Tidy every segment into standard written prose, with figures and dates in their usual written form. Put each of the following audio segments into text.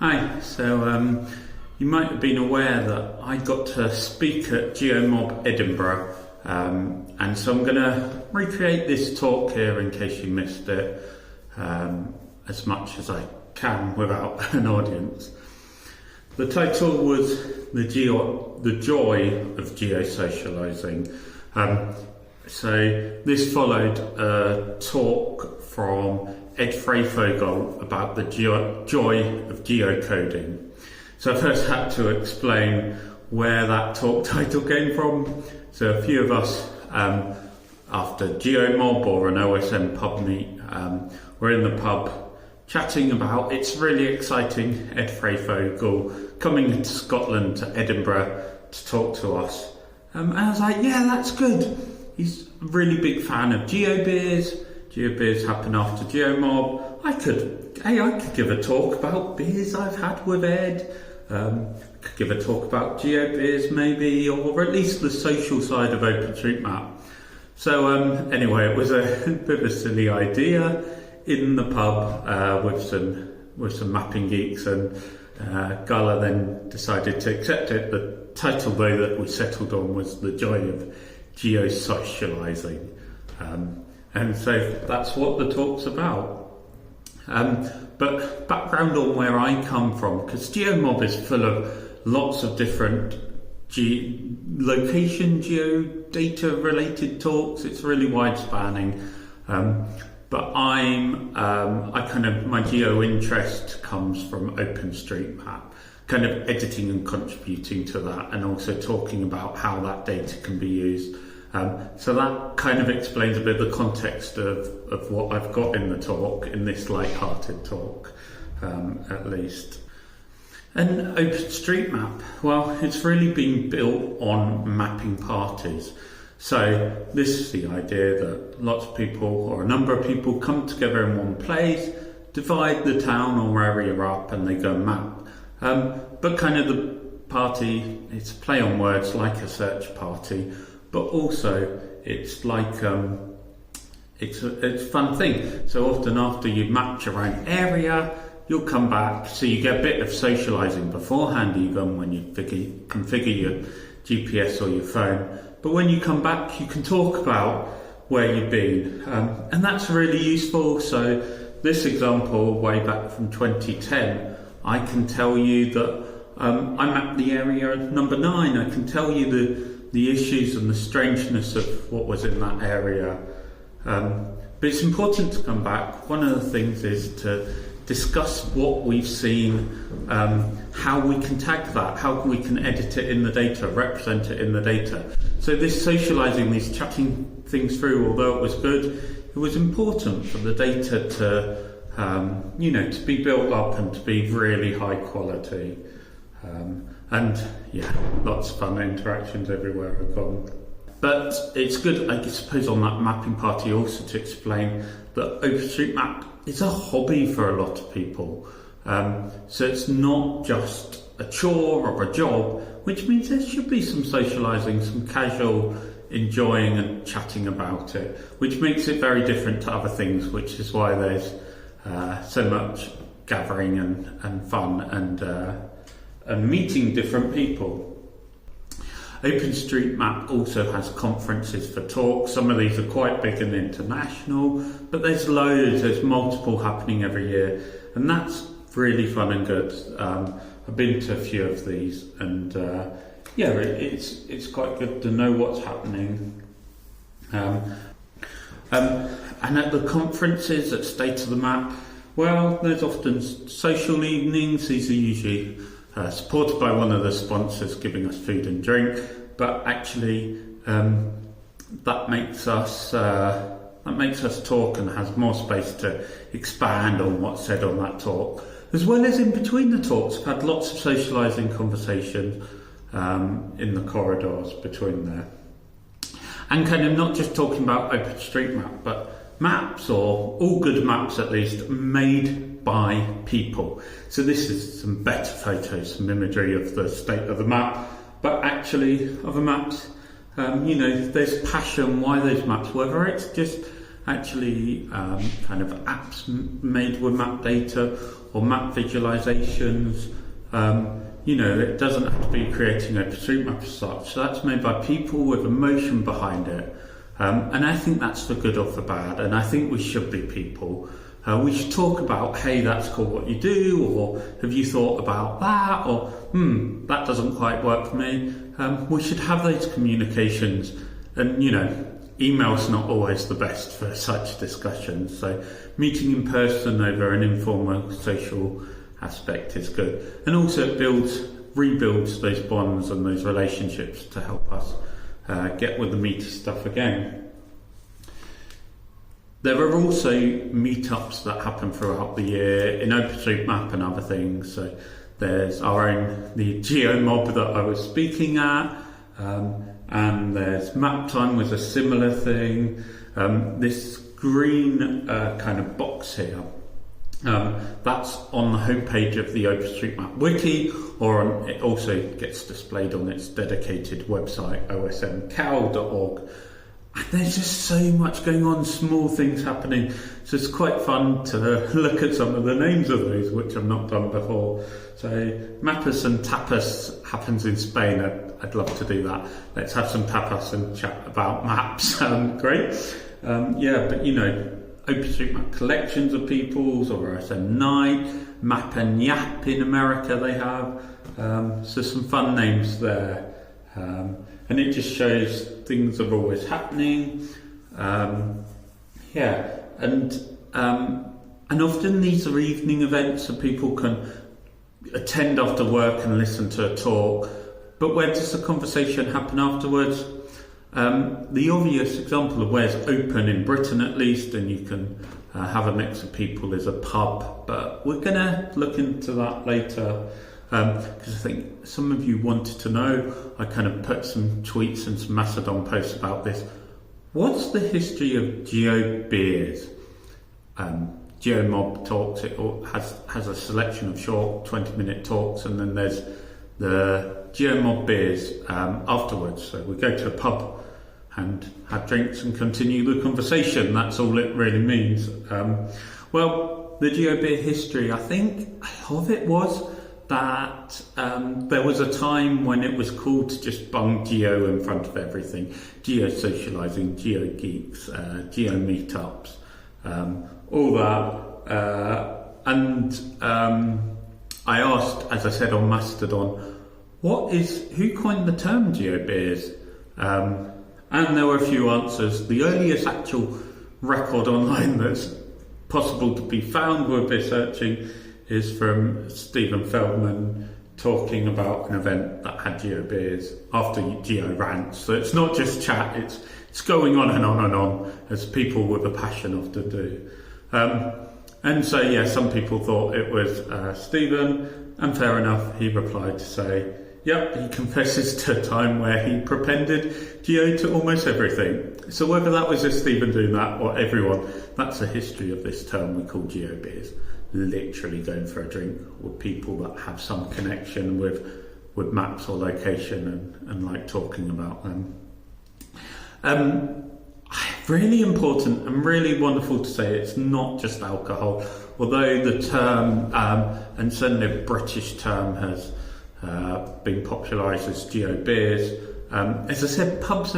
Hi, you might have been aware that I got to speak at Geomob Edinburgh, and so I'm going to recreate this talk here in case you missed it, as much as I can without an audience. The title was The Joy of Geosocialising. So this followed a talk from Ed Freyfogle about the joy of geocoding. So I first had to explain where that talk title came from. So a few of us, after Geomob or an OSM pub meet, were in the pub chatting about it's really exciting, Ed Freyfogle coming into Scotland to Edinburgh to talk to us. And I was like, yeah, that's good. He's a really big fan of GeoBeers. GeoBeers happen after Geomob. I could give a talk about beers I've had with Ed. I could give a talk about GeoBeers maybe, or at least the social side of OpenStreetMap. So anyway, it was a bit of a silly idea in the pub with some mapping geeks, and Gala then decided to accept it. The title though that we settled on was The Joy of Geosocialising. And so that's what the talk's about. But background on where I come from, because Geomob is full of lots of different location geodata related talks. It's really wide spanning. But my geo interest comes from OpenStreetMap, kind of editing and contributing to that, and also talking about how that data can be used. So that kind of explains a bit of the context of what I've got in the talk, in this light-hearted talk, at least. And OpenStreetMap, well, it's really been built on mapping parties. So this is the idea that lots of people, or a number of people, come together in one place, divide the town or area up, and they go map. But kind of the party, it's a play on words, like a search party, but also it's like it's a fun thing. So often after you've mapped your own area, you'll come back, so you get a bit of socialising beforehand even when you configure your GPS or your phone. But when you come back, you can talk about where you've been, and that's really useful. So this example, way back from 2010, I can tell you that I mapped the area number 9. I can tell you the issues and the strangeness of what was in that area. But it's important to come back. One of the things is to discuss what we've seen, how we can tag that, how we can edit it in the data, represent it in the data. So this socialising, these chatting things through, although it was good, it was important for the data to be built up and to be really high quality. And yeah, lots of fun interactions everywhere I've gone. But it's good, I suppose, on that mapping party also to explain that OpenStreetMap is a hobby for a lot of people. So it's not just a chore or a job, which means there should be some socialising, some casual enjoying and chatting about it, which makes it very different to other things, which is why there's so much gathering and fun and meeting different people. OpenStreetMap also has conferences for talks. Some of these are quite big and international, but there's loads, there's multiple happening every year, and that's really fun and good. I've been to a few of these, and it's quite good to know what's happening. And at the conferences at State of the Map, well, there's often social evenings. These are usually supported by one of the sponsors giving us food and drink, but actually that makes us talk and has more space to expand on what's said on that talk, as well as in between the talks. I've had lots of socialising conversations in the corridors between there, and kind of not just talking about OpenStreetMap, but maps, or all good maps at least, made by people. So this is some better photos, some imagery of the state of the map, but actually other maps, there's passion why those maps, whether it's just actually kind of apps made with map data, or map visualizations. It doesn't have to be creating OpenStreetMap as such. So that's made by people with emotion behind it. And I think that's for good or for bad. And I think we should be people. We should talk about, hey, that's cool what you do, or have you thought about that, or that doesn't quite work for me. We should have those communications, and email's not always the best for such discussions. So meeting in person over an informal social aspect is good, and also it rebuilds those bonds and those relationships to help us get with the meaty stuff again. There are also meetups that happen throughout the year in OpenStreetMap and other things. So there's the Geomob that I was speaking at, and there's Map Time was a similar thing. This green kind of box here, that's on the homepage of the OpenStreetMap wiki, or it also gets displayed on its dedicated website, osmcal.org. There's just so much going on, small things happening, so it's quite fun to look at some of the names of those, which I've not done before. So Mapas and Tapas happens in Spain. I'd love to do that. Let's have some tapas and chat about maps. Great. But OpenStreetMap collections of peoples, or OSM Night, Map and Yap in America they have. So some fun names there. And it just shows things are always happening. And often these are evening events, so people can attend after work and listen to a talk. But where does the conversation happen afterwards? The obvious example of where it's open in Britain, at least, and you can have a mix of people, is a pub. But we're going to look into that later. Because I think some of you wanted to know. I kind of put some tweets and some Mastodon posts about this. What's the history of Geo beers? Geomob talks, it has a selection of short 20-minute talks, and then there's the Geomob beers afterwards. So we go to a pub and have drinks and continue the conversation. That's all it really means. The Geo beer history, I think a lot of it was that there was a time when it was cool to just bung Geo in front of everything. Geosocialising, Geo Geeks, Geo Meetups, all that. I asked, as I said on Mastodon, who coined the term Geo Beers? And there were a few answers. The earliest actual record online that's possible to be found with beer searching is from Stephen Feldman talking about an event that had Geo beers after Geo rants. So it's not just chat, it's going on and on and on, as people with a passion often do. And so, some people thought it was Stephen, and fair enough, he replied to say, yep, he confesses to a time where he propended Geo to almost everything. So whether that was just Stephen doing that or everyone, that's the history of this term we call Geo beers. Literally going for a drink with people that have some connection with maps or location and like talking about them. Really important and really wonderful to say it's not just alcohol, although the term, and certainly the British term, has been popularised as Geo beers. As I said, pubs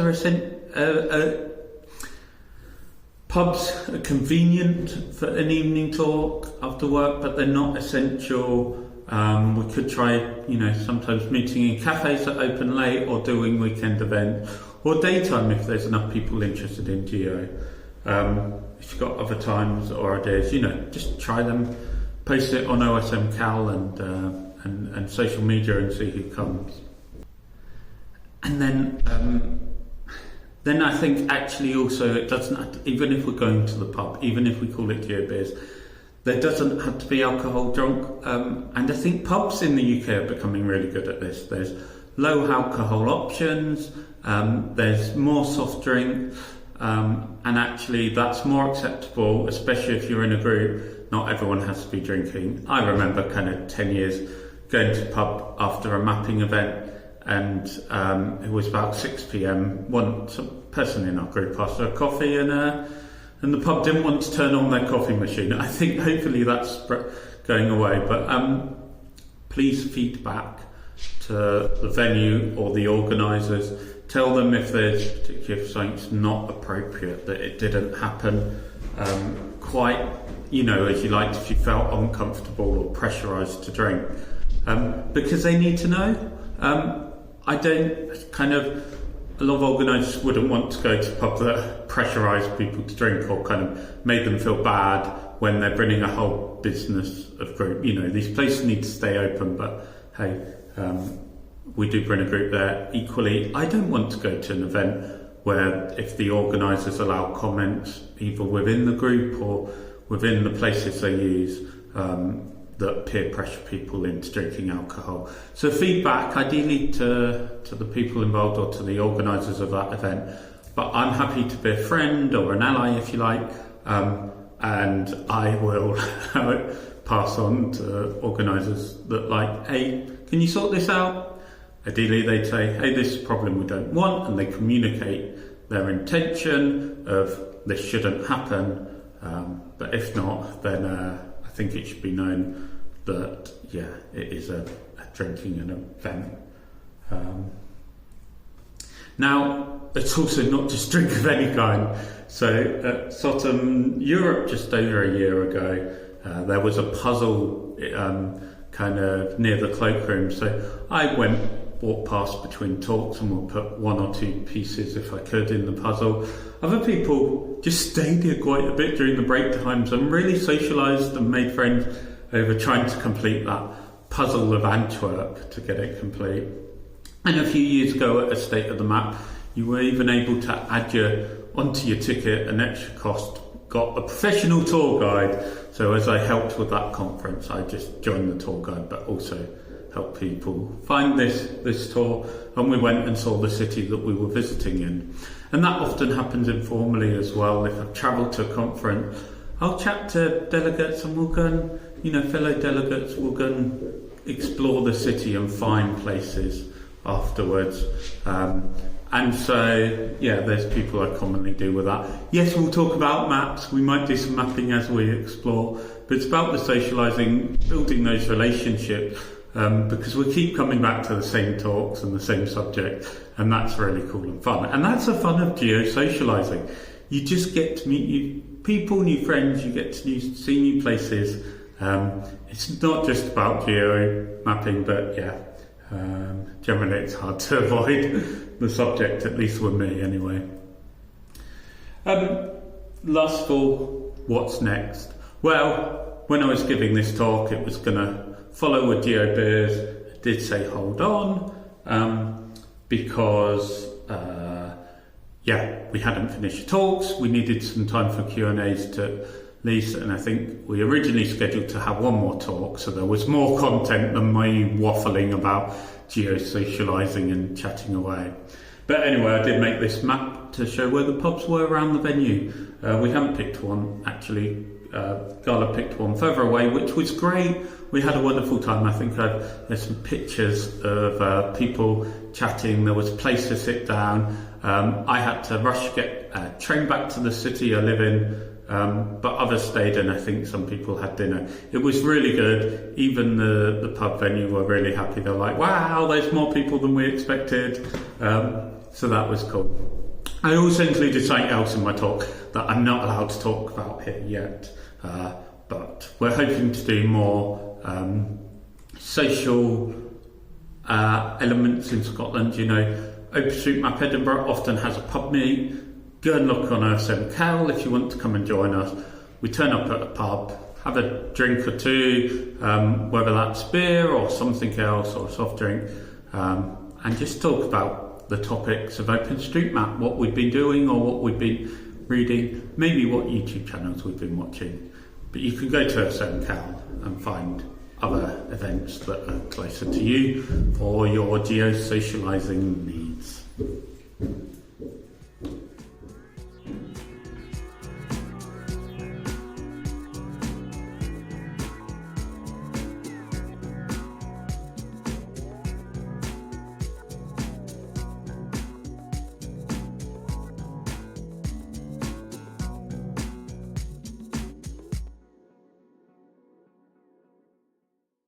are convenient for an evening talk after work, but they're not essential. We could try, sometimes meeting in cafes that open late, or doing weekend events, or daytime if there's enough people interested in Geo. If you've got other times or ideas, just try them. Post it on OSMcal and social media and see who comes. And then I think actually also it doesn't have to, even if we're going to the pub, even if we call it Geo beers, there doesn't have to be alcohol drunk. And I think pubs in the UK are becoming really good at this. There's low alcohol options, there's more soft drink, and actually that's more acceptable, especially if you're in a group. Not everyone has to be drinking. I remember kind of 10 years going to the pub after a mapping event, and it was about 6 p.m. One person in our group asked for a coffee, and the pub didn't want to turn on their coffee machine. I think hopefully that's going going away. But please feedback to the venue or the organisers. Tell them if there's particularly if something's not appropriate, that it didn't happen quite, as you liked, if you felt uncomfortable or pressurised to drink. Because they need to know. A lot of organisers wouldn't want to go to pubs that pressurise people to drink or kind of made them feel bad when they're bringing a whole business of group. These places need to stay open, but hey, we do bring a group there. Equally, I don't want to go to an event where if the organisers allow comments either within the group or within the places they use that peer pressure people into drinking alcohol. So feedback, ideally to the people involved or to the organisers of that event. But I'm happy to be a friend or an ally, if you like, and I will pass on to organisers that hey, can you sort this out? Ideally they'd say, hey, this is a problem we don't want, and they communicate their intention of this shouldn't happen. But if not, then I think it should be known that, it is a drinking an event. Now, it's also not just drink of any kind. So at Sottom Europe, just over a year ago, there was a puzzle kind of near the cloakroom. So I walked past between talks and we'll put one or two pieces, if I could, in the puzzle. Other people just stayed here quite a bit during the break times and really socialised and made friends over trying to complete that puzzle of Antwerp to get it complete. And a few years ago at a State of the Map, you were even able to add onto your ticket an extra cost, got a professional tour guide. So as I helped with that conference, I just joined the tour guide, but also helped people find this tour, and we went and saw the city that we were visiting in. And that often happens informally as well. If I've travelled to a conference, I'll chat to delegates and we'll go and, fellow delegates will go and explore the city and find places afterwards. And so, there's people I commonly do with that. Yes, we'll talk about maps. We might do some mapping as we explore, but it's about the socialising, building those relationships, because we keep coming back to the same talks and the same subject, and that's really cool and fun. And that's the fun of geosocialising. You just get to meet new people, new friends, you get to see new places. It's not just about geo mapping, but generally it's hard to avoid the subject, at least with me anyway. Lastful, what's next? Well, when I was giving this talk, it was going to follow with Geo Beers. I did say hold on, because we hadn't finished the talks. We needed some time for Q&As to lease, and I think we originally scheduled to have one more talk, so there was more content than me waffling about geosocialising and chatting away. But anyway, I did make this map to show where the pubs were around the venue. We haven't picked one, actually. Gala picked one further away, which was great. We had a wonderful time. I think there's some pictures of people chatting. There was a place to sit down. I had to rush to get a train back to the city I live in, but others stayed, and I think some people had dinner. It was really good. Even the pub venue were really happy. They're like, wow, there's more people than we expected. So that was cool. I also included something else in my talk that I'm not allowed to talk about here yet, but we're hoping to do more social elements in Scotland. OpenStreetMap Edinburgh often has a pub meet. Go and look on OSMCal if you want to come and join us. We turn up at a pub, have a drink or two, whether that's beer or something else or a soft drink, and just talk about the topics of OpenStreetMap, what we've been doing or what we've been reading, maybe what YouTube channels we've been watching. But you can go to OSMCal and find other events that are closer to you for your geosocialising needs.